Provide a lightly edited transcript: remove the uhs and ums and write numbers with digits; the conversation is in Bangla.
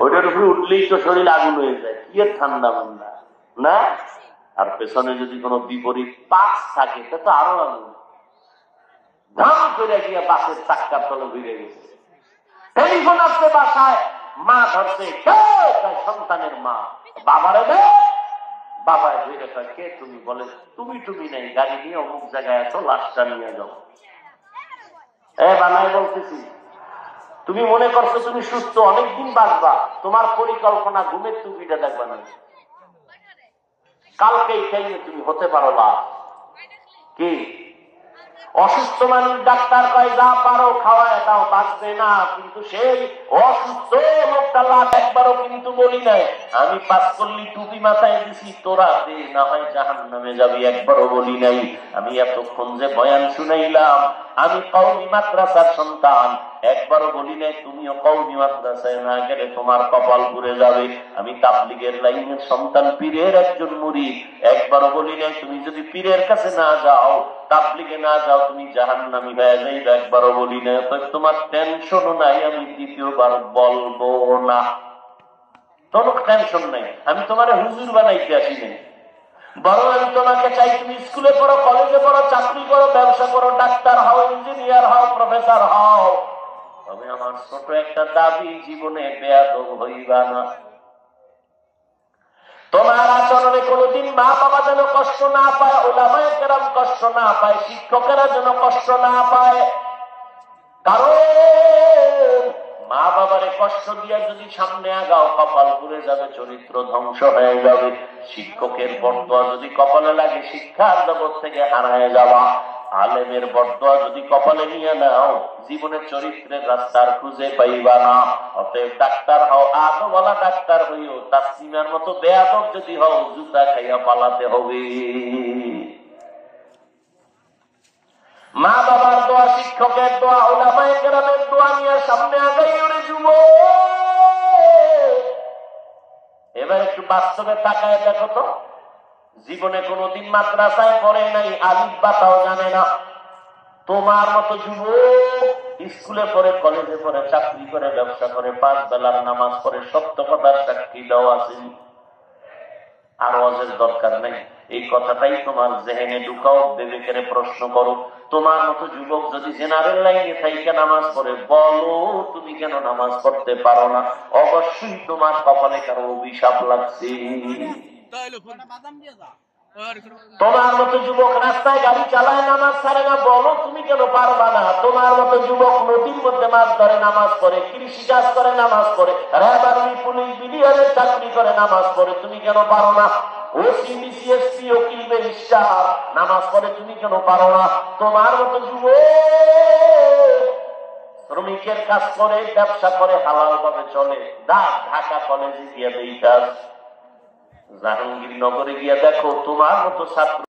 ওইটার উপরে উঠলেই তো শরীর আগুন হয়ে যায়, কি আর ঠান্ডা মান্ডা না। আর পেছনে যদি কোনো বিপরীত পাশ থাকে তা তো আরো আগুন। ধাম করে গিয়ে বাসের চাক্কার তলে ভিড়ে গেছে। টেলিফোন আসছে বাসায়, মা ধরছে, সন্তানের মা, বাবারে দে। বাবা ধরে কে তুমি? বলে তুমি নেই, গাড়ি নিয়ে অমুক জায়গায় এত, লাশটা নিয়ে যাও। বানায় বলতেছি, তুমি মনে করছো তুমি সুস্থ, অনেকদিন বাঁচবা, তোমার পরিকল্পনা ঘুমের টুপিটা দেখবা না, কালকেই খাইয়ে তুমি হতে পারো লাভ। কি অসুস্থ মানুষ ডাক্তার কয় যা পারো খাওয়ায় দাও, বাঁচবে না। কিন্তু সেই অসুস্থ লোকটা লাভ একবারও কিন্তু বলি নাই আমি 5 কল্লি টুপি মাথায় দিছি, তোরা দে, না হয় জাহান্নামে যাবি, একবারও বলি নাই। আমি এতক্ষণ যে বয়ান শুনাইলাম, আমি কওমি মাদ্রাসার সন্তান, একবারও বলি নাই তুমিও কওমি মাদ্রাসায় না গেলে তোমার কপাল পুড়ে যাবে। আমি তাবলীগের লাইনের সন্তান, পীরের একজন মুরিদ, একবারও বলি নাই তুমি যদি পীরের কাছে না যাও, তাবলীগে না যাও, তুমি জাহান্নামী হয়ে যাইবে, একবারও বলি না। তোমার টেনশনও নাই, আমি দ্বিতীয়বার বলবো না, কোনো টেনশন নাই। আমি তোমার হুজুর বানাইতে আসি নাই, বরং আমি তোমাকে চাই তুমি স্কুলে পড়ো, কলেজে পড়ো, চাকরি করো, ব্যবসা করো, ডাক্তার হও, ইঞ্জিনিয়ার হও, প্রফেসর হও। তবে আমার ছোট একটা দাবি, জীবনে বেয়াদব হইবা না। তোমার আচরণে কোনদিন মা বাবা যেন কষ্ট না পায়, উলামায়ে কেরাম কষ্ট না পায়, শিক্ষকেরা যেন কষ্ট না পায়। কারণ মা বাবারে কষ্ট দিয়া যদি সামনে আগাও, কপাল পুড়ে যাবে, চরিত্র ধ্বংস হয়ে যাবে। শিক্ষকের বরদোয়া যদি কপালে লাগে, শিক্ষার জগৎ থেকে হারায় যাওয়া। আলেমের বরদোয়া যদি কপালে নিয়ে নাও, জীবনের চরিত্রের রাস্তার খুঁজে পাইবা না। অতএব ডাক্তার হও, আদওয়ালা ডাক্তার হইও, তাসলিমার মতো বেয়াদব যদি হও, জুতা খাইয়া পালাতে হবে। মা বাবার দোয়া, শিক্ষকের দোয়া, উলামায়ে কেরামের দোয়া নিয়ে সামনে আগাই ওরে যুবক। এবার একটু বাস্তবে তাকায় দেখো তো, জীবনে কোনোদিন মাদ্রাসায় পড়ে নাই, আলিফ বাতাও জানে না। তোমার মতো যুবক স্কুলে পড়ে, কলেজে পড়ে, চাকরি করে, ব্যবসা করে, 5 বেলার নামাজ পড়ে, সত্য কথার সাক্ষী দাও আছে। আর ওয়াজের দরকার নেই, এই কথাটাই তোমার জেহেনে ঢুকাও, বিবেকের প্রশ্ন করো। তোমার মতো যুবক যদি জেনারেল লাইনে থাইকে নামাজ পড়ে, বলো তুমি কেন নামাজ পড়তে পারো না? অবশ্যই তোমার কপালে কারো অভিশাপ লাগছে। তোমার মতো যুবক রাস্তায় গাড়ি চালায়, নামাজ ছাড়ে না, বলো তুমি কেন পারবা না? তোমার মতো যুবক নদীর মধ্যে মাছ ধরে, নামাজ পড়ে, কৃষি কাজ করে, নামাজ পড়ে, র্যাব আর্মি পুলিশ বিডিআরের চাকরি করে, নামাজ পড়ে, তুমি কেন পারো না? ওসি বিসিএসপি উকিল ব্যারিস্টার নামাজ পড়ে, তুমি কেন পারো না? তোমার মতো যুবক শ্রমিকের কাজ করে, ব্যবসা করে, হালাল ভাবে চলে, ঢাকা কলেজে গিয়ে দেই কাজ, জাহাঙ্গীরনগরে গিয়া দেখো তোমার মতো ছাত্র